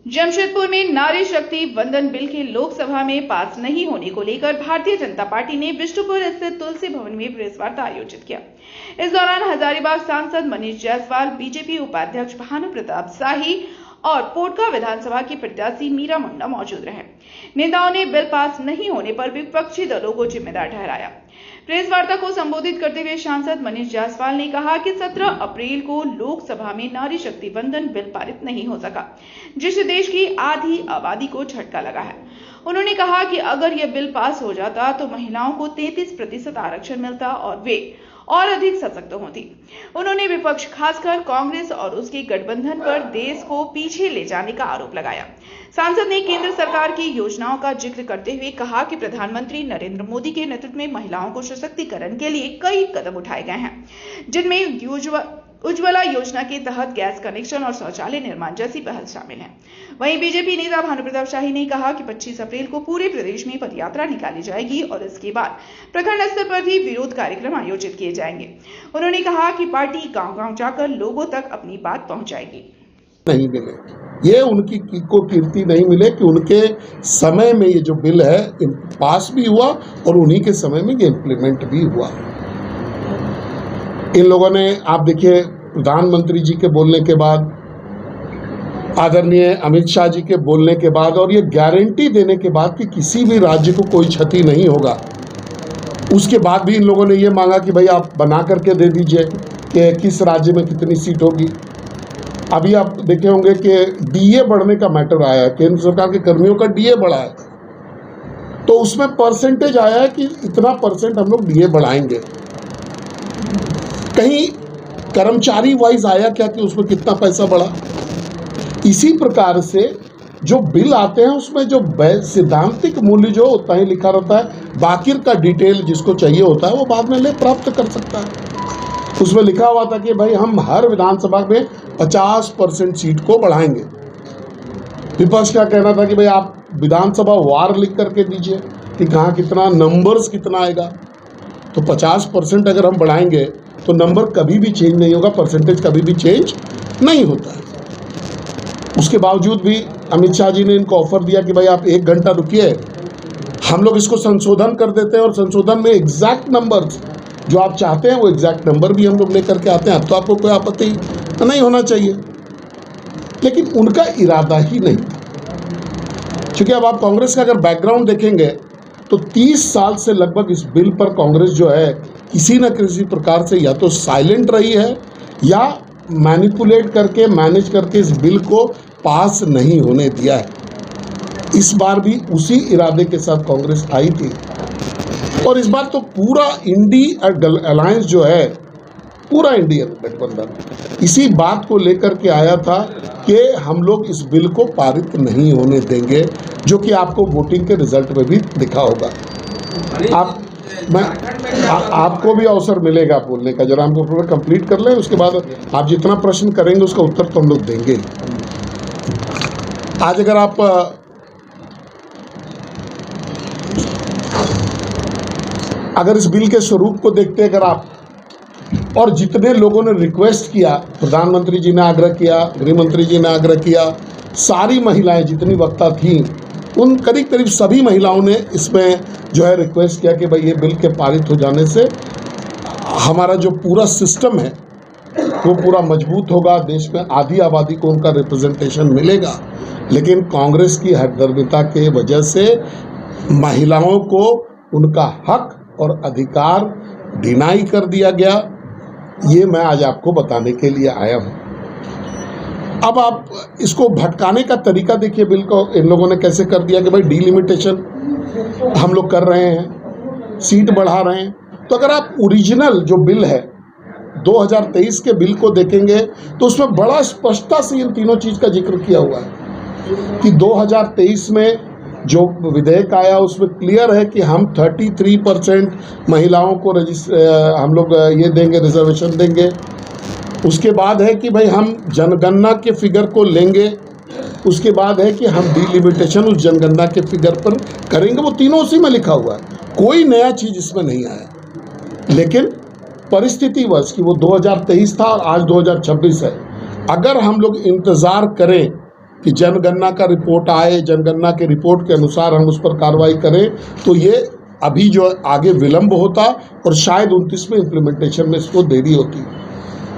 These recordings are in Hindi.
जमशेदपुर में नारी शक्ति वंदन बिल के लोकसभा में पास नहीं होने को लेकर भारतीय जनता पार्टी ने विष्णुपुर स्थित तुलसी भवन में प्रेस वार्ता आयोजित किया। इस दौरान हजारीबाग सांसद मनीष जायसवाल, बीजेपी उपाध्यक्ष भानु प्रताप शाही और पोटका विधानसभा की प्रत्याशी मीरा मुंडा मौजूद रहे। नेताओं ने बिल पास नहीं होने पर विपक्षी दलों को जिम्मेदार ठहराया। प्रेस वार्ता को संबोधित करते हुए सांसद मनीष जायसवाल ने कहा कि 17 अप्रैल को लोकसभा में नारी शक्ति वंदन बिल पारित नहीं हो सका, जिससे देश की आधी आबादी को झटका लगा है। उन्होंने कहा कि अगर यह बिल पास हो जाता तो महिलाओं को 33% आरक्षण मिलता और वे और अधिक सशक्त होती। उन्होंने विपक्ष खासकर कांग्रेस और उसके गठबंधन पर देश को पीछे ले जाने का आरोप लगाया। सांसद ने केंद्र सरकार की योजनाओं का जिक्र करते हुए कहा कि प्रधानमंत्री नरेंद्र मोदी के नेतृत्व में महिलाओं को सशक्तिकरण के लिए कई कदम उठाए गए हैं, जिनमें उज्ज्वला योजना के तहत गैस कनेक्शन और शौचालय निर्माण जैसी पहल शामिल है। वहीं बीजेपी नेता भानु प्रताप शाही ने कहा कि 25 अप्रैल को पूरे प्रदेश में पदयात्रा निकाली जाएगी और इसके बाद प्रखंड स्तर पर भी विरोध कार्यक्रम आयोजित किए जाएंगे। उन्होंने कहा कि पार्टी गांव-गांव जाकर लोगों तक अपनी बात पहुंचाएगी। नहीं मिले, ये उनकी को कीर्ति नहीं मिले कि उनके समय में ये जो बिल है पास भी हुआ और उन्हीं के समय में ये इम्प्लीमेंट भी हुआ। इन लोगों ने, आप देखिए, प्रधानमंत्री जी के बोलने के बाद, आदरणीय अमित शाह जी के बोलने के बाद और ये गारंटी देने के बाद कि किसी भी राज्य को कोई क्षति नहीं होगा, उसके बाद भी इन लोगों ने ये मांगा कि भाई आप बना करके दे दीजिए कि किस राज्य में कितनी सीट होगी। अभी आप देखे होंगे कि डीए बढ़ने का मैटर आया है, केंद्र सरकार के कर्मियों का डीए बढ़ा है, तो उसमें परसेंटेज आया है कि इतना परसेंट हम लोग डीए बढ़ाएंगे। कहीं कर्मचारी वाइज आया क्या कि उसमें कितना पैसा बढ़ा। इसी प्रकार से जो बिल आते हैं उसमें जो सिद्धांतिक मूल्य जो होता है लिखा रहता है, बाकी का डिटेल जिसको चाहिए होता है वो बाद में ले प्राप्त कर सकता है। उसमें लिखा हुआ था कि भाई हम हर विधानसभा में 50% सीट को बढ़ाएंगे। विपक्ष का कहना था कि भाई आप विधानसभा वार लिख करके दीजिए कि कहाँ कितना नंबर्स कितना आएगा। तो 50% अगर हम बढ़ाएंगे तो नंबर कभी भी चेंज नहीं होगा, परसेंटेज कभी भी चेंज नहीं होता है। उसके बावजूद भी अमित शाह जी ने इनको ऑफर दिया कि भाई आप 1 घंटा रुकिए, हम लोग इसको संशोधन कर देते हैं और संशोधन में एग्जैक्ट नंबर्स जो आप चाहते हैं वो एग्जैक्ट नंबर भी हम लोग लेकर के आते हैं। अब तो आपको कोई आपत्ति नहीं होना चाहिए, लेकिन उनका इरादा ही नहीं था। क्योंकि अब आप कांग्रेस का अगर बैकग्राउंड देखेंगे तो 30 साल से लगभग इस बिल पर कांग्रेस जो है किसी न किसी प्रकार से या तो साइलेंट रही है या मैनिपुलेट करके मैनेज करके इस बिल को पास नहीं होने दिया है। इस बार भी उसी इरादे के साथ कांग्रेस आई थी और इस बार तो पूरा इंडी अलायंस जो है, पूरा इंडियन गठबंधन इसी बात को लेकर के आया था कि हम लोग इस बिल को पारित नहीं होने देंगे, जो कि आपको वोटिंग के रिजल्ट में भी दिखा होगा। आपको भी अवसर mileगा बोलने का, जरा हमको पूरा कंप्लीट कर लें, उसके बाद आप जितना प्रश्न करेंगे उसका उत्तर तो हम लोग देंगे। आज अगर आप इस बिल के स्वरूप को देखते अगर आप, और जितने लोगों ने रिक्वेस्ट किया, प्रधानमंत्री जी ने आग्रह किया, गृह मंत्री जी ने आग्रह किया, सारी महिलाएं जितनी वक्ता थीं उन करीब सभी महिलाओं ने इसमें जो है रिक्वेस्ट किया कि भाई ये बिल के पारित हो जाने से हमारा जो पूरा सिस्टम है वो पूरा मजबूत होगा, देश में आधी आबादी को उनका रिप्रेजेंटेशन मिलेगा। लेकिन कांग्रेस की हठधर्मिता के वजह से महिलाओं को उनका हक और अधिकार डिनाई कर दिया गया। ये मैं आज आपको बताने के लिए आया हूँ। अब आप इसको भटकाने का तरीका देखिए, बिल को इन लोगों ने कैसे कर दिया कि भाई डिलिमिटेशन हम लोग कर रहे हैं, सीट बढ़ा रहे हैं। तो अगर आप ओरिजिनल जो बिल है 2023 के बिल को देखेंगे तो उसमें बड़ा स्पष्टता से इन तीनों चीज़ का जिक्र किया हुआ है कि 2023 में जो विधेयक आया उसमें क्लियर है कि हम 33% महिलाओं को हम लोग ये देंगे, रिजर्वेशन देंगे। उसके बाद है कि भाई हम जनगणना के फिगर को लेंगे, उसके बाद है कि हम डिलिमिटेशन उस जनगणना के फिगर पर करेंगे। वो तीनों उसी में लिखा हुआ है, कोई नया चीज़ इसमें नहीं आया। लेकिन परिस्थिति वश कि वो 2023 था और आज 2026 है, अगर हम लोग इंतज़ार करें कि जनगणना का रिपोर्ट आए, जनगणना के रिपोर्ट के अनुसार हम उस पर कार्रवाई करें, तो ये अभी जो आगे विलंब होता और शायद 29 में इम्प्लीमेंटेशन में इसको देरी होती।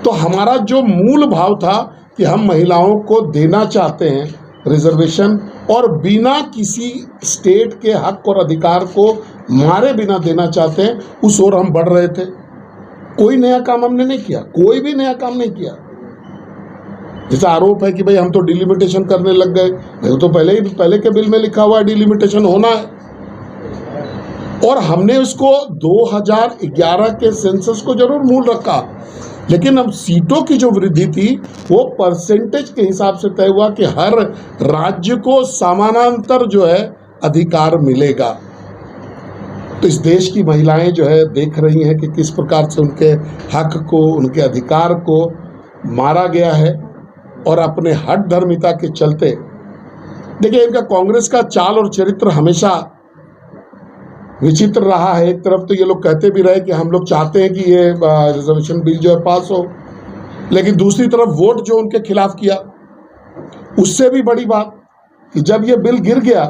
तो हमारा जो मूल भाव था कि हम महिलाओं को देना चाहते हैं रिजर्वेशन, और बिना किसी स्टेट के हक और अधिकार को मारे बिना देना चाहते हैं, उस ओर हम बढ़ रहे थे। कोई नया काम हमने नहीं किया, कोई भी नया काम नहीं किया। जैसा आरोप है कि भाई हम तो डिलिमिटेशन करने लग गए, वो तो पहले के बिल में लिखा हुआ है डिलिमिटेशन होना है, और हमने उसको 2011 के सेंसस को जरूर मूल रखा, लेकिन अब सीटों की जो वृद्धि थी वो परसेंटेज के हिसाब से तय हुआ कि हर राज्य को समानांतर जो है अधिकार मिलेगा। तो इस देश की महिलाएं जो है देख रही हैं कि किस प्रकार से उनके हक को, उनके अधिकार को मारा गया है, और अपने हठ धर्मिता के चलते देखिए इनका कांग्रेस का चाल और चरित्र हमेशा विचित्र रहा है। एक तरफ तो ये लोग कहते भी रहे कि हम लोग चाहते हैं कि ये रिजर्वेशन बिल जो है पास हो, लेकिन दूसरी तरफ वोट जो उनके खिलाफ किया। उससे भी बड़ी बात कि जब ये बिल गिर गया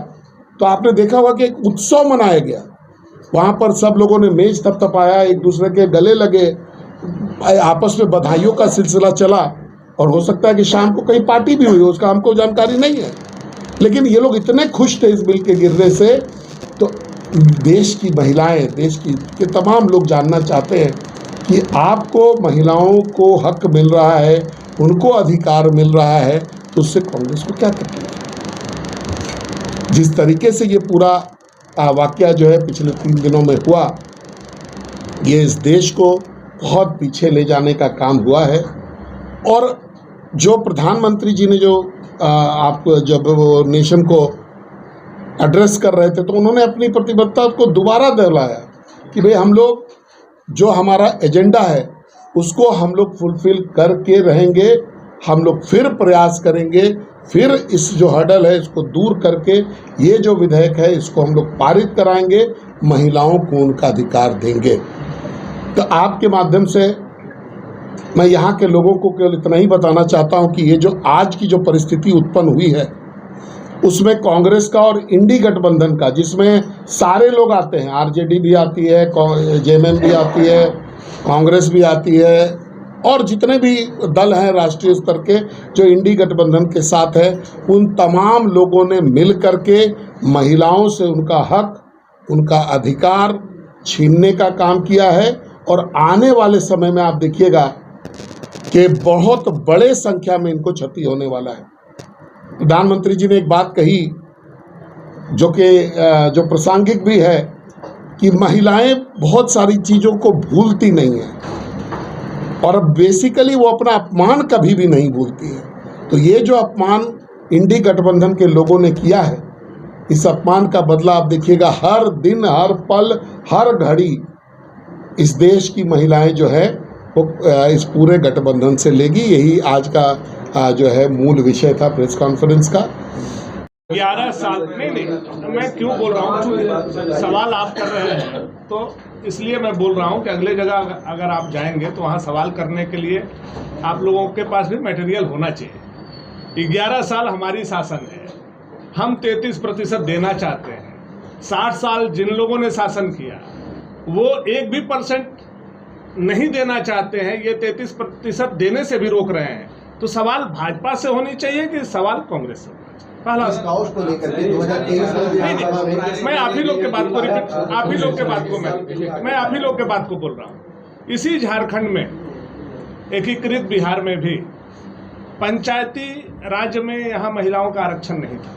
तो आपने देखा होगा कि एक उत्सव मनाया गया, वहाँ पर सब लोगों ने मेज थपथपाया, एक दूसरे के गले लगे, आपस में बधाइयों का सिलसिला चला, और हो सकता है कि शाम को कहीं पार्टी भी हुई, उसका हमको जानकारी नहीं है, लेकिन ये लोग इतने खुश थे इस बिल के गिरने से। तो देश की महिलाएं, देश के तमाम लोग जानना चाहते हैं कि आपको महिलाओं को हक मिल रहा है, उनको अधिकार मिल रहा है, तो उससे कांग्रेस को क्या तकलीफ है। जिस तरीके से ये पूरा वाकया जो है पिछले 3 दिनों में हुआ, ये इस देश को बहुत पीछे ले जाने का काम हुआ है। और जो प्रधानमंत्री जी ने जो आप जब वो नेशन को एड्रेस कर रहे थे, तो उन्होंने अपनी प्रतिबद्धता को दोबारा दोहराया कि भाई हम लोग जो हमारा एजेंडा है उसको हम लोग फुलफिल करके रहेंगे, हम लोग फिर प्रयास करेंगे, फिर इस जो हर्डल है इसको दूर करके ये जो विधेयक है इसको हम लोग पारित कराएंगे, महिलाओं को उनका अधिकार देंगे। तो आपके माध्यम से मैं यहाँ के लोगों को केवल इतना ही बताना चाहता हूँ कि ये जो आज की जो परिस्थिति उत्पन्न हुई है उसमें कांग्रेस का और इंडी गठबंधन का, जिसमें सारे लोग आते हैं, आरजेडी भी आती है, जेएमएम भी आती है, कांग्रेस भी आती है, और जितने भी दल हैं राष्ट्रीय स्तर के जो इंडी गठबंधन के साथ है, उन तमाम लोगों ने मिल करके महिलाओं से उनका हक, उनका अधिकार छीनने का काम किया है। और आने वाले समय में आप देखिएगा कि बहुत बड़े संख्या में इनको क्षति होने वाला है। प्रधानमंत्री जी ने एक बात कही जो प्रासंगिक भी है कि महिलाएं बहुत सारी चीज़ों को भूलती नहीं हैं, और बेसिकली वो अपना अपमान कभी भी नहीं भूलती है। तो ये जो अपमान इंडी गठबंधन के लोगों ने किया है, इस अपमान का बदला आप देखिएगा हर दिन, हर पल, हर घड़ी इस देश की महिलाएं जो है वो इस पूरे गठबंधन से लेगी। यही आज का जो है मूल विषय था प्रेस कॉन्फ्रेंस का। 11 साल नहीं, मैं क्यों बोल रहा हूँ, सवाल आप कर रहे हैं तो इसलिए मैं बोल रहा हूँ कि अगले जगह अगर आप जाएंगे तो वहाँ सवाल करने के लिए आप लोगों के पास भी मटेरियल होना चाहिए। 11 साल हमारी शासन है, हम 33% देना चाहते हैं। 60 साल जिन लोगों ने शासन किया वो 1% नहीं देना चाहते हैं, ये 33% देने से भी रोक रहे हैं। तो सवाल भाजपा से होनी चाहिए कि सवाल कांग्रेस से? पहला को लेकर के 2023 मैं आप ही लोग के बात को रिपीट, आप ही लोग के बात को मैं आप ही लोग के बात को बोल रहा हूँ। इसी झारखंड में, एकीकृत बिहार में भी पंचायती राज्य में यहाँ महिलाओं का आरक्षण नहीं था।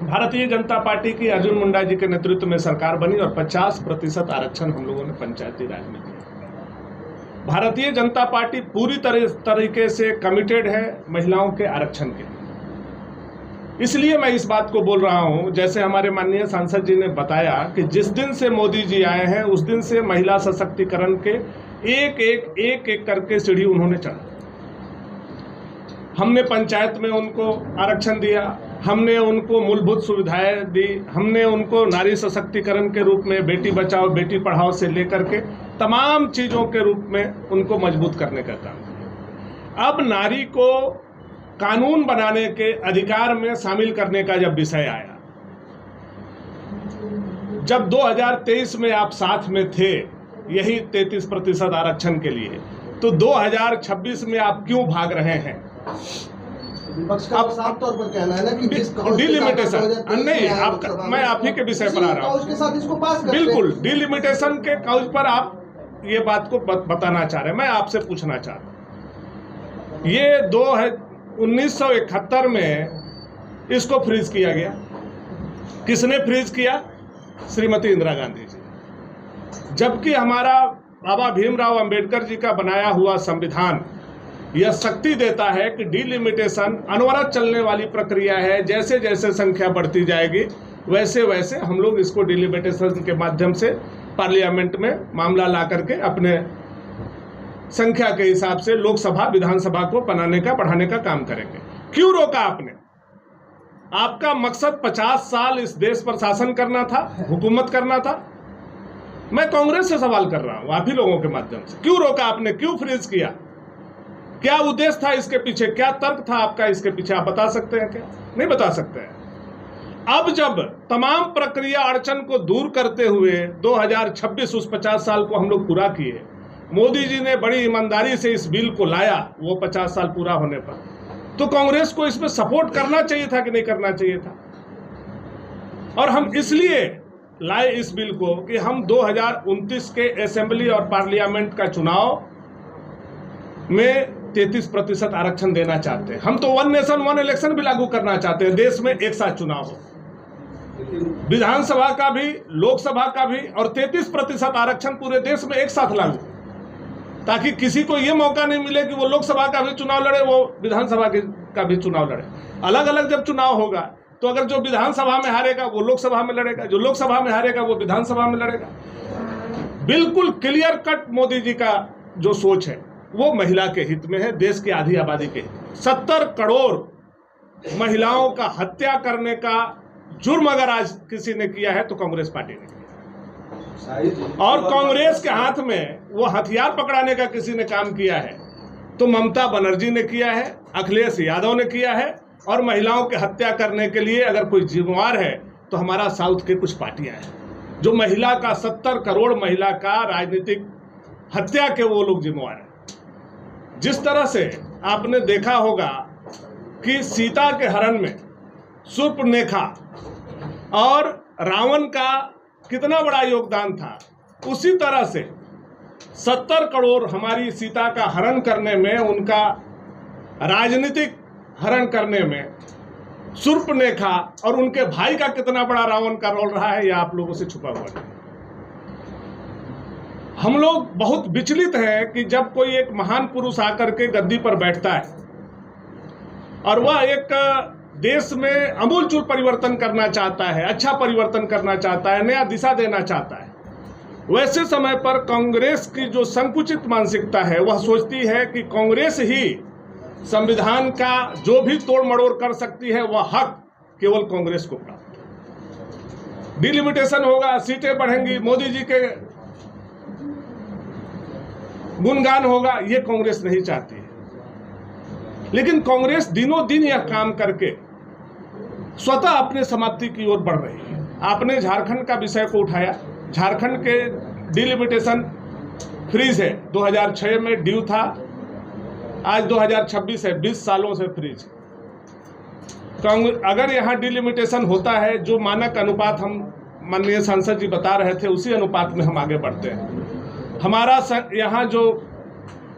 भारतीय जनता पार्टी की अर्जुन मुंडा जी के नेतृत्व में सरकार बनी और 50% आरक्षण हम लोगों ने पंचायती राज में दिया। भारतीय जनता पार्टी पूरी तरीके से कमिटेड है महिलाओं के आरक्षण के लिए। इसलिए मैं इस बात को बोल रहा हूं, जैसे हमारे माननीय सांसद जी ने बताया कि जिस दिन से मोदी जी आए हैं उस दिन से महिला सशक्तिकरण के एक करके सीढ़ी उन्होंने चढ़ा। हमने पंचायत में उनको आरक्षण दिया, हमने उनको मूलभूत सुविधाएं दी, हमने उनको नारी सशक्तिकरण के रूप में बेटी बचाओ बेटी पढ़ाओ से लेकर के तमाम चीज़ों के रूप में उनको मजबूत करने का काम किया। अब नारी को कानून बनाने के अधिकार में शामिल करने का जब विषय आया, जब 2023 में आप साथ में थे यही 33% आरक्षण के लिए, तो 2026 में आप क्यों भाग रहे हैं? विपक्ष का साफ तौर पर कहना है ना कि डिलिमिटेशन नहीं, मैं आप ही के विषय पर आ रहा हूँ। के साथ इसको पास करते बिल्कुल, डिलिमिटेशन के काउज पर आप ये बात को बताना चाह रहे हैं। मैं आपसे पूछना चाहता हूँ, ये 1971 में इसको फ्रीज किया गया। किसने फ्रीज किया? श्रीमती इंदिरा गांधी जी। जबकि हमारा बाबा भीमराव अंबेडकर जी का बनाया हुआ संविधान यह शक्ति देता है कि डिलिमिटेशन अनवरत चलने वाली प्रक्रिया है, जैसे जैसे संख्या बढ़ती जाएगी वैसे वैसे हम लोग इसको डिलिमिटेशन के माध्यम से पार्लियामेंट में मामला ला करके अपने संख्या के हिसाब से लोकसभा विधानसभा को बनाने का बढ़ाने का काम करेंगे। क्यों रोका आपने? आपका मकसद 50 साल इस देश पर शासन करना था, हुकूमत करना था। मैं कांग्रेस से सवाल कर रहा हूं, आप ही लोगों के माध्यम से। क्यों रोका आपने? क्यों फ्रीज किया? क्या उद्देश्य था इसके पीछे? क्या तर्क था आपका इसके पीछे? आप बता सकते हैं क्या? नहीं बता सकते हैं। अब जब तमाम प्रक्रिया अड़चन को दूर करते हुए 2026 उस 50 साल को हम लोग पूरा किए, मोदी जी ने बड़ी ईमानदारी से इस बिल को लाया, वो 50 साल पूरा होने पर, तो कांग्रेस को इसमें सपोर्ट करना चाहिए था कि नहीं करना चाहिए था? और हम इसलिए लाए इस बिल को कि हम 2029 के असेंबली और पार्लियामेंट का चुनाव में 33% आरक्षण देना चाहते हैं। हम तो 1 नेशन 1 इलेक्शन भी लागू करना चाहते हैं, देश में एक साथ चुनाव हो, विधानसभा का भी लोकसभा का भी, और 33% आरक्षण पूरे देश में एक साथ लागू, ताकि किसी को ये मौका नहीं मिले कि वो लोकसभा का भी चुनाव लड़े, वो विधानसभा का भी चुनाव लड़े। अलग अलग जब चुनाव होगा तो अगर जो विधानसभा में हारेगा वो लोकसभा में लड़ेगा, जो लोकसभा में हारेगा वो विधानसभा में लड़ेगा। बिल्कुल क्लियर कट मोदी जी का जो सोच है वो महिला के हित में है, देश की आधी आबादी के हित में। 70 करोड़ महिलाओं का हत्या करने का जुर्म अगर आज किसी ने किया है तो कांग्रेस पार्टी ने किया, और कांग्रेस के हाथ में वो हथियार पकड़ाने का किसी ने काम किया है तो ममता बनर्जी ने किया है, अखिलेश यादव ने किया है। और महिलाओं की हत्या करने के लिए अगर कोई जिम्मेवार है तो हमारा साउथ के कुछ पार्टियां हैं जो महिला का 70 करोड़ महिला का राजनीतिक हत्या के वो लोग जिम्मेवार हैं। जिस तरह से आपने देखा होगा कि सीता के हरण में शूर्पणखा और रावण का कितना बड़ा योगदान था, उसी तरह से 70 करोड़ हमारी सीता का हरण करने में, उनका राजनीतिक हरण करने में शूर्पणखा और उनके भाई का कितना बड़ा रावण का रोल रहा है, यह आप लोगों से छुपा हुआ है। हम लोग बहुत विचलित हैं कि जब कोई एक महान पुरुष आकर के गद्दी पर बैठता है और वह एक देश में आमूलचूल परिवर्तन करना चाहता है, अच्छा परिवर्तन करना चाहता है, नया दिशा देना चाहता है, वैसे समय पर कांग्रेस की जो संकुचित मानसिकता है वह सोचती है कि कांग्रेस ही संविधान का जो भी तोड़ मड़ोड़ कर सकती है, वह हक केवल कांग्रेस को प्राप्त है। डिलिमिटेशन होगा, सीटें बढ़ेंगी, मोदी जी के गुणगान होगा, ये कांग्रेस नहीं चाहती है। लेकिन कांग्रेस दिनों दिन यह काम करके स्वतः अपने समाप्ति की ओर बढ़ रही है। आपने झारखंड का विषय को उठाया, झारखंड के डिलिमिटेशन फ्रीज है, 2006 में ड्यू था, आज 2026 है, 20 सालों से फ्रीज। अगर यहाँ डिलिमिटेशन होता है, जो मानक अनुपात हम माननीय सांसद जी बता रहे थे, उसी अनुपात में हम आगे बढ़ते हैं। हमारा यहाँ जो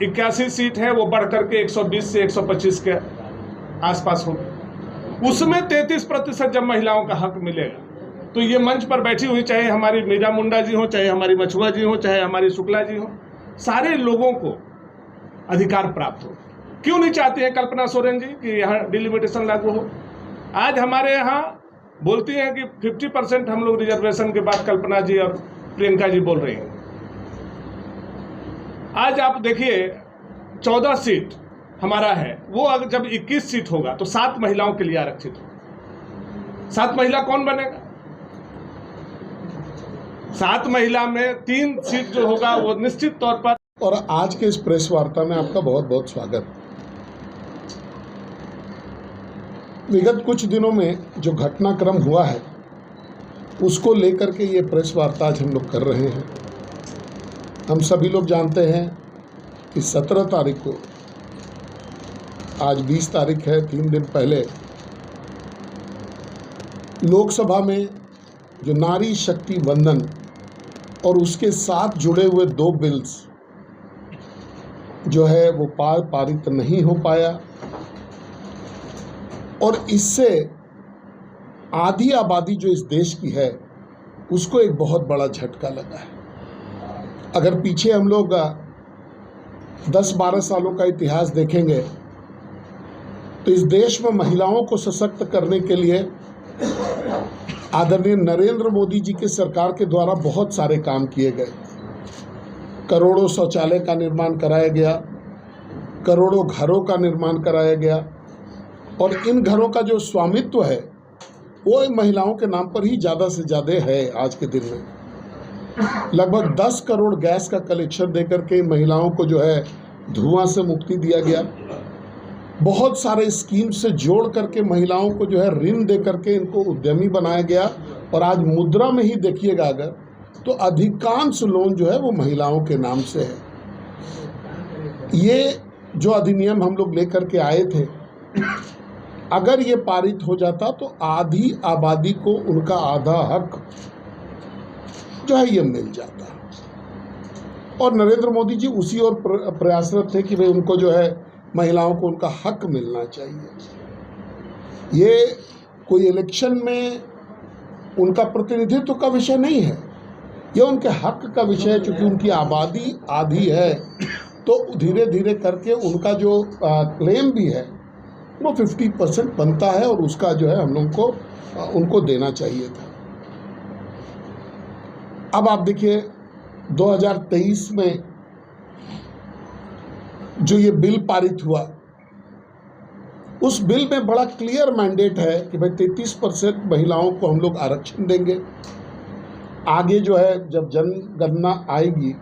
81 सीट है वो बढ़ करके 120 से 125 के आसपास होगी, उसमें 33% जब महिलाओं का हक मिलेगा तो ये मंच पर बैठी हुई, चाहे हमारी मीरा मुंडा जी हो, चाहे हमारी मछुआ जी हो, चाहे हमारी शुक्ला जी हो, सारे लोगों को अधिकार प्राप्त हो। क्यों नहीं चाहती हैं कल्पना सोरेन जी कि यहाँ डिलिमिटेशन लागू हो? आज हमारे यहाँ बोलती हैं कि 50% हम लोग रिजर्वेशन के बाद, कल्पना जी और प्रियंका जी बोल रही हैं। आज आप देखिए 14 सीट हमारा है, वो अगर जब 21 सीट होगा तो 7 महिलाओं के लिए आरक्षित होगा। 7 महिला कौन बनेगा? 7 महिला में 3 सीट जो होगा वो निश्चित तौर पर। और आज के इस प्रेस वार्ता में आपका बहुत बहुत स्वागत। विगत कुछ दिनों में जो घटनाक्रम हुआ है उसको लेकर के ये प्रेस वार्ता आज हम लोग कर रहे हैं। हम सभी लोग जानते हैं कि 17 तारीख को, आज 20 तारीख है, 3 दिन पहले लोकसभा में जो नारी शक्ति वंदन और उसके साथ जुड़े हुए 2 बिल्स जो है वो पारित नहीं हो पाया और इससे आधी आबादी जो इस देश की है उसको एक बहुत बड़ा झटका लगा है। अगर पीछे हम लोग 10-12 सालों का इतिहास देखेंगे तो इस देश में महिलाओं को सशक्त करने के लिए आदरणीय नरेंद्र मोदी जी की सरकार के द्वारा बहुत सारे काम किए गए। करोड़ों शौचालय का निर्माण कराया गया, करोड़ों घरों का निर्माण कराया गया और इन घरों का जो स्वामित्व है वो महिलाओं के नाम पर ही ज़्यादा से ज़्यादा है। आज के दिन में लगभग 10 करोड़ गैस का कलेक्शन देकर के महिलाओं को जो है धुआं से मुक्ति दिया गया। बहुत सारे स्कीम से जोड़ करके महिलाओं को जो है ऋण दे करके इनको उद्यमी बनाया गया और आज मुद्रा में ही देखिएगा अगर तो अधिकांश लोन जो है वो महिलाओं के नाम से है। ये जो अधिनियम हम लोग लेकर के आए थे, अगर ये पारित हो जाता तो आधी आबादी को उनका आधा हक जो है ये मिल जाता और नरेंद्र मोदी जी उसी ओर प्रयासरत थे कि भाई उनको जो है महिलाओं को उनका हक मिलना चाहिए। ये कोई इलेक्शन में उनका प्रतिनिधित्व का विषय नहीं है, ये उनके हक का विषय है। चूँकि उनकी आबादी आधी है तो धीरे धीरे करके उनका जो क्लेम भी है वो 50% बनता है और उसका जो है हम लोग को उनको देना चाहिए था। अब आप देखिए 2023 में जो ये बिल पारित हुआ उस बिल में बड़ा क्लियर मैंडेट है कि भाई 33% महिलाओं को हम लोग आरक्षण देंगे। आगे जो है जब जनगणना आएगी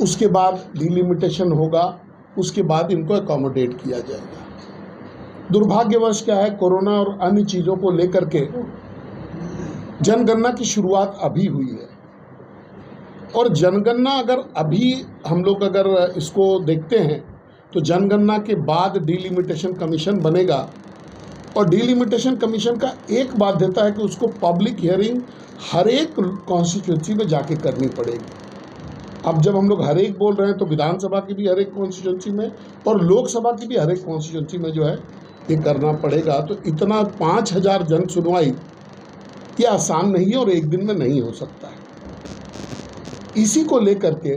उसके बाद डिलिमिटेशन होगा, उसके बाद इनको अकोमोडेट किया जाएगा। दुर्भाग्यवश क्या है, कोरोना और अन्य चीज़ों को लेकर के जनगणना की शुरुआत अभी हुई है और जनगणना अगर अभी हम लोग अगर इसको देखते हैं तो जनगणना के बाद डिलिमिटेशन कमीशन बनेगा और डिलिमिटेशन कमीशन का एक बाध्यता है कि उसको पब्लिक हियरिंग हर एक कॉन्स्टिट्यूंसी में जाके करनी पड़ेगी। अब जब हम लोग हर एक बोल रहे हैं तो विधानसभा की भी हर एक कॉन्स्टिट्यूंसी में और लोकसभा की भी हर एक कॉन्स्टिट्यूंसी में जो है ये करना पड़ेगा। तो इतना 5000 जन सुनवाई ये आसान नहीं है और एक दिन में नहीं हो सकता है। इसी को लेकर के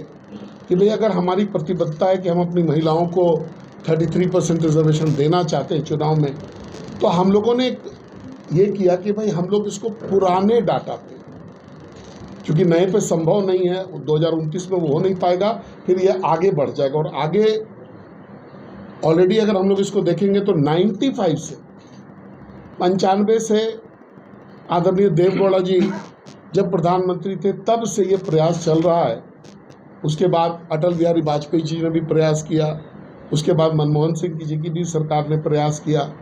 कि भाई अगर हमारी प्रतिबद्धता है कि हम अपनी महिलाओं को 33% रिजर्वेशन देना चाहते हैं चुनाव में, तो हम लोगों ने ये किया कि भाई हम लोग इसको पुराने डाटा पे, क्योंकि नए पे संभव नहीं है, 2029 में वो हो नहीं पाएगा, फिर ये आगे बढ़ जाएगा। और आगे ऑलरेडी अगर हम लोग इसको देखेंगे तो 95 से आदरणीय देवेगौड़ा जी जब प्रधानमंत्री थे तब से ये प्रयास चल रहा है। उसके बाद अटल बिहारी वाजपेयी जी ने भी प्रयास किया, उसके बाद मनमोहन सिंह जी की भी सरकार ने प्रयास किया,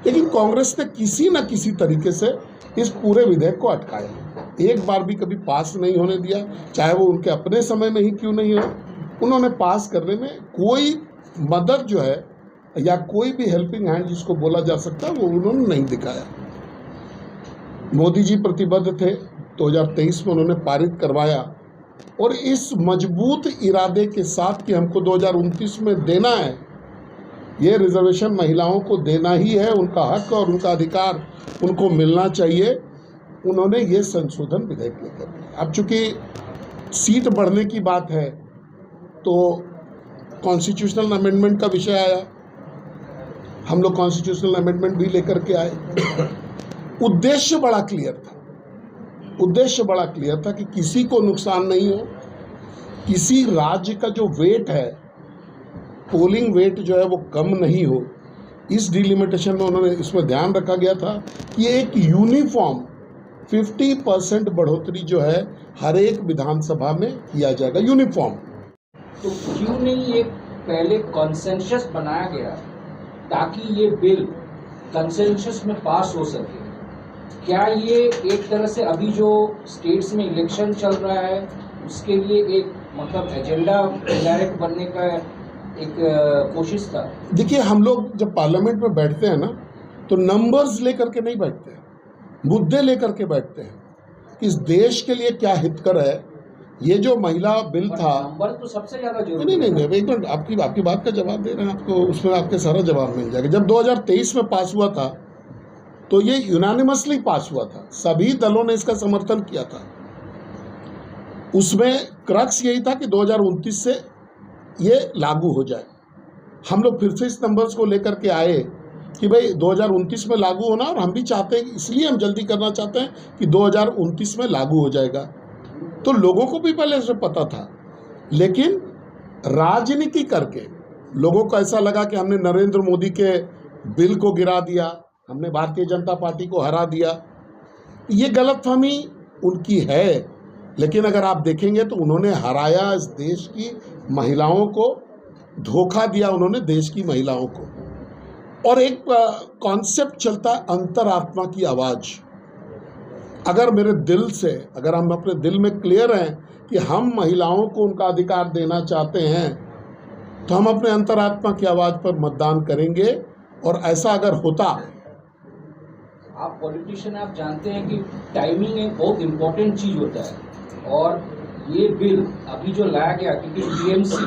लेकिन कांग्रेस ने किसी न किसी तरीके से इस पूरे विधेयक को अटकाया। एक बार भी कभी पास नहीं होने दिया, चाहे वो उनके अपने समय में ही क्यों नहीं हो। उन्होंने पास करने में कोई मदद जो है या कोई भी हेल्पिंग हैंड जिसको बोला जा सकता है वो उन्होंने नहीं दिखाया। मोदी जी प्रतिबद्ध थे, 2023 में उन्होंने पारित करवाया और इस मजबूत इरादे के साथ कि हमको 2029 में देना है, ये रिजर्वेशन महिलाओं को देना ही है, उनका हक और उनका अधिकार उनको मिलना चाहिए। उन्होंने ये संशोधन विधेयक लेकर के, अब चूंकि सीट बढ़ने की बात है तो कॉन्स्टिट्यूशनल अमेंडमेंट का विषय आया, हम लोग कॉन्स्टिट्यूशनल अमेंडमेंट भी लेकर के आए। उद्देश्य बड़ा क्लियर था कि किसी को नुकसान नहीं हो, किसी राज्य का जो वेट है, पोलिंग वेट जो है वो कम नहीं हो। इस डिलिमिटेशन में उन्होंने इसमें ध्यान रखा गया था कि एक यूनिफॉर्म 50% बढ़ोतरी जो है हर एक विधानसभा में किया जाएगा, यूनिफॉर्म। तो क्यों नहीं ये पहले कॉन्सेंसस बनाया गया ताकि ये बिल कंसेंसस में पास हो सके। क्या ये एक तरह से अभी जो स्टेट्स में इलेक्शन चल रहा है उसके लिए एक मतलब एजेंडा डायरेक्ट बनने का एक कोशिश था? देखिए, हम लोग जब पार्लियामेंट में बैठते हैं ना तो नंबर्स लेकर के नहीं बैठते हैं, मुद्दे लेकर के बैठते हैं कि इस देश के लिए क्या हितकर है। ये जो महिला बिल था, नंबर तो सबसे ज्यादा जरूरी नहीं, एक मिनट, आपकी बात का जवाब दे रहे हैं आपको, उसमें आपके सारा जवाब मिल जाएगा। जब 2023 में पास हुआ था तो ये यूनानिमसली पास हुआ था, सभी दलों ने इसका समर्थन किया था। उसमें क्रक्स यही था कि 2029 से ये लागू हो जाए। हम लोग फिर से इस नंबर्स को लेकर के आए कि भाई 2029 में लागू होना, और हम भी चाहते हैं, इसलिए हम जल्दी करना चाहते हैं कि 2029 में लागू हो जाएगा। तो लोगों को भी पहले से पता था, लेकिन राजनीति करके लोगों को ऐसा लगा कि हमने नरेंद्र मोदी के बिल को गिरा दिया, हमने भारतीय जनता पार्टी को हरा दिया। ये गलतफहमी उनकी है, लेकिन अगर आप देखेंगे तो उन्होंने हराया इस देश की महिलाओं को, धोखा दिया उन्होंने देश की महिलाओं को। और एक कॉन्सेप्ट चलता है अंतरात्मा की आवाज़। अगर मेरे दिल से, अगर हम अपने दिल में क्लियर हैं कि हम महिलाओं को उनका अधिकार देना चाहते हैं, तो हम अपने अंतरात्मा की आवाज़ पर मतदान करेंगे। और ऐसा अगर होता, आप पॉलिटिशियन, आप जानते हैं कि टाइमिंग एक बहुत इम्पोर्टेंट चीज़ होता है। और ये बिल अभी जो लाया गया, क्योंकि टीएमसी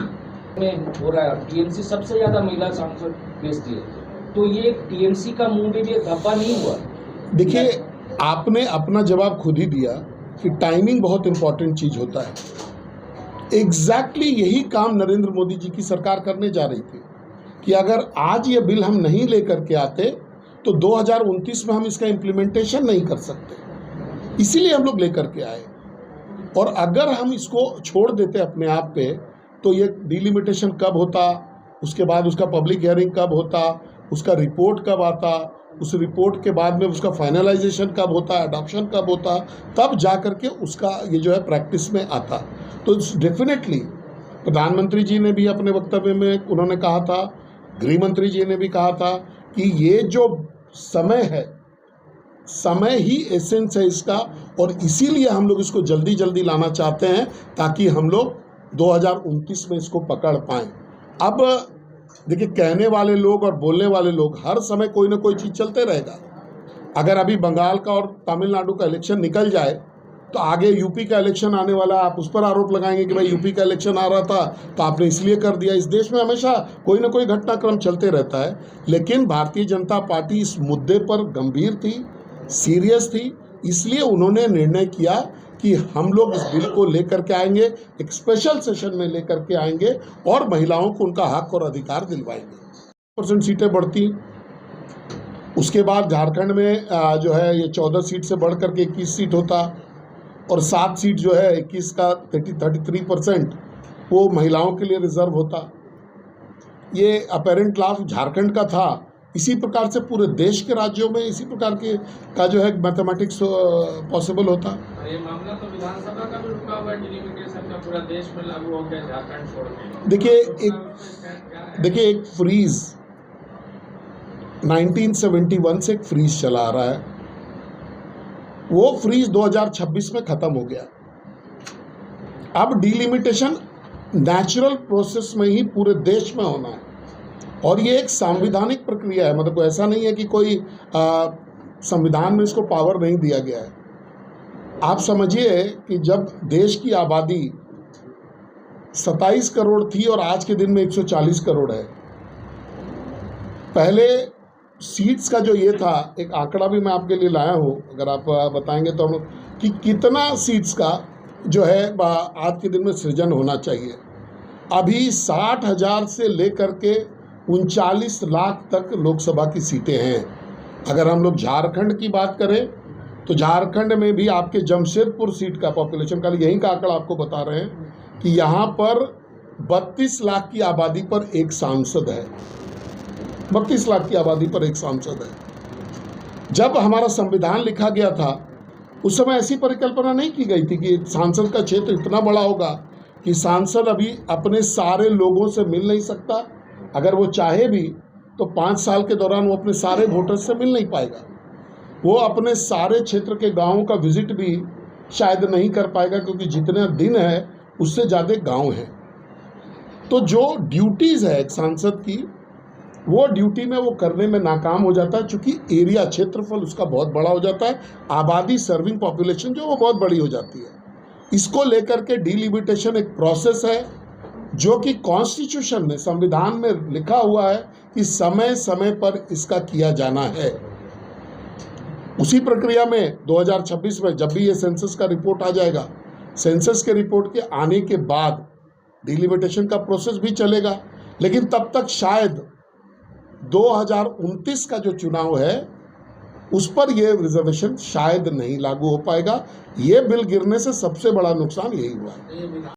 में हो रहा है, टीएमसी सबसे ज़्यादा महिला सांसद भेजती है, तो ये टीएमसी का मुंह में भी धब्बा नहीं हुआ? देखिए, आपने अपना जवाब खुद ही दिया कि टाइमिंग बहुत इंपॉर्टेंट चीज़ होता है। एग्जैक्टली यही काम नरेंद्र मोदी जी की सरकार करने जा रही थी कि अगर आज ये बिल हम नहीं लेकर के आते तो 2029 में हम इसका इम्प्लीमेंटेशन नहीं कर सकते, इसीलिए हम लोग लेकर के आए। और अगर हम इसको छोड़ देते अपने आप पे, तो ये डिलिमिटेशन कब होता, उसके बाद उसका पब्लिक हियरिंग कब होता, उसका रिपोर्ट कब आता, उस रिपोर्ट के बाद में उसका फाइनलाइजेशन कब होता, अडॉप्शन कब होता, तब जा कर के उसका ये जो है प्रैक्टिस में आता। तो डेफिनेटली प्रधानमंत्री जी ने भी अपने वक्तव्य में उन्होंने कहा था, गृह मंत्री जी ने भी कहा था कि ये जो समय है, समय ही एसेंस है इसका, और इसीलिए हम लोग इसको जल्दी जल्दी लाना चाहते हैं ताकि हम लोग 2029 में इसको पकड़ पाएँ। अब देखिए, कहने वाले लोग और बोलने वाले लोग, हर समय कोई ना कोई चीज़ चलते रहेगा। अगर अभी बंगाल का और तमिलनाडु का इलेक्शन निकल जाए तो आगे यूपी का इलेक्शन आने वाला, आप उस पर आरोप लगाएंगे कि भाई यूपी का इलेक्शन आ रहा था तो आपने इसलिए कर दिया। इस देश में हमेशा कोई ना कोई घटनाक्रम चलते रहता है, लेकिन भारतीय जनता पार्टी इस मुद्दे पर गंभीर थी, सीरियस थी, इसलिए उन्होंने निर्णय किया कि हम लोग इस बिल को लेकर के आएंगे, एक स्पेशल सेशन में लेकर के आएंगे और महिलाओं को उनका हक और अधिकार दिलवाएंगे। % सीटें बढ़ती, उसके बाद झारखंड में जो है ये 14 सीट से बढ़ करके 21 सीट होता, और 7 सीट जो है 21 का 33% वो महिलाओं के लिए रिजर्व होता। ये अपेरेंट लाभ झारखंड का था। इसी प्रकार से पूरे देश के राज्यों में इसी प्रकार के का जो है मैथमेटिक्स पॉसिबल होता। ये मामला तो विधानसभा का भी रुका हुआ है, डिलिमिटेशन का पूरा देश में लागू हो गया झारखंड छोड़ के। देखिए एक फ्रीज 1971 से एक फ्रीज चला आ रहा है, वो फ्रीज 2026 में खत्म हो गया। अब डिलिमिटेशन नेचुरल प्रोसेस में ही पूरे देश में होना है, और ये एक संवैधानिक प्रक्रिया है। मतलब ऐसा नहीं है कि कोई संविधान में इसको पावर नहीं दिया गया है। आप समझिए कि जब देश की आबादी 27 करोड़ थी और आज के दिन में 140 करोड़ है, पहले सीट्स का जो ये था, एक आंकड़ा भी मैं आपके लिए लाया हूँ, अगर आप बताएंगे तो हम कि कितना सीट्स का जो है आज के दिन में सृजन होना चाहिए। अभी 60,000 से लेकर के 39 लाख तक लोकसभा की सीटें हैं। अगर हम लोग झारखंड की बात करें तो झारखंड में भी आपके जमशेदपुर सीट का पॉपुलेशन का यहीं का आंकड़ा आपको बता रहे हैं कि यहाँ पर 32 लाख की आबादी पर एक सांसद है। 32 लाख की आबादी पर एक सांसद है। जब हमारा संविधान लिखा गया था उस समय ऐसी परिकल्पना नहीं की गई थी कि सांसद का क्षेत्र इतना बड़ा होगा कि सांसद अभी अपने सारे लोगों से मिल नहीं सकता। अगर वो चाहे भी तो 5 साल के दौरान वो अपने सारे वोटर्स से मिल नहीं पाएगा, वो अपने सारे क्षेत्र के गांवों का विजिट भी शायद नहीं कर पाएगा, क्योंकि जितने दिन है उससे ज़्यादा गांव हैं। तो जो ड्यूटीज़ है एक सांसद की, वो ड्यूटी में वो करने में नाकाम हो जाता है, चूँकि एरिया क्षेत्रफल उसका बहुत बड़ा हो जाता है, आबादी सर्विंग पॉपुलेशन जो वो बहुत बड़ी हो जाती है। इसको लेकर के डिलिमिटेशन एक प्रोसेस है जो कि कॉन्स्टिट्यूशन में, संविधान में लिखा हुआ है कि समय समय पर इसका किया जाना है। उसी प्रक्रिया में 2026 में जब भी ये सेंसस का रिपोर्ट आ जाएगा, सेंसस के रिपोर्ट के आने के बाद डिलिमिटेशन का प्रोसेस भी चलेगा, लेकिन तब तक शायद 2029 का जो चुनाव है उस पर यह रिजर्वेशन शायद नहीं लागू हो पाएगा। ये बिल गिरने से सबसे बड़ा नुकसान यही हुआ है।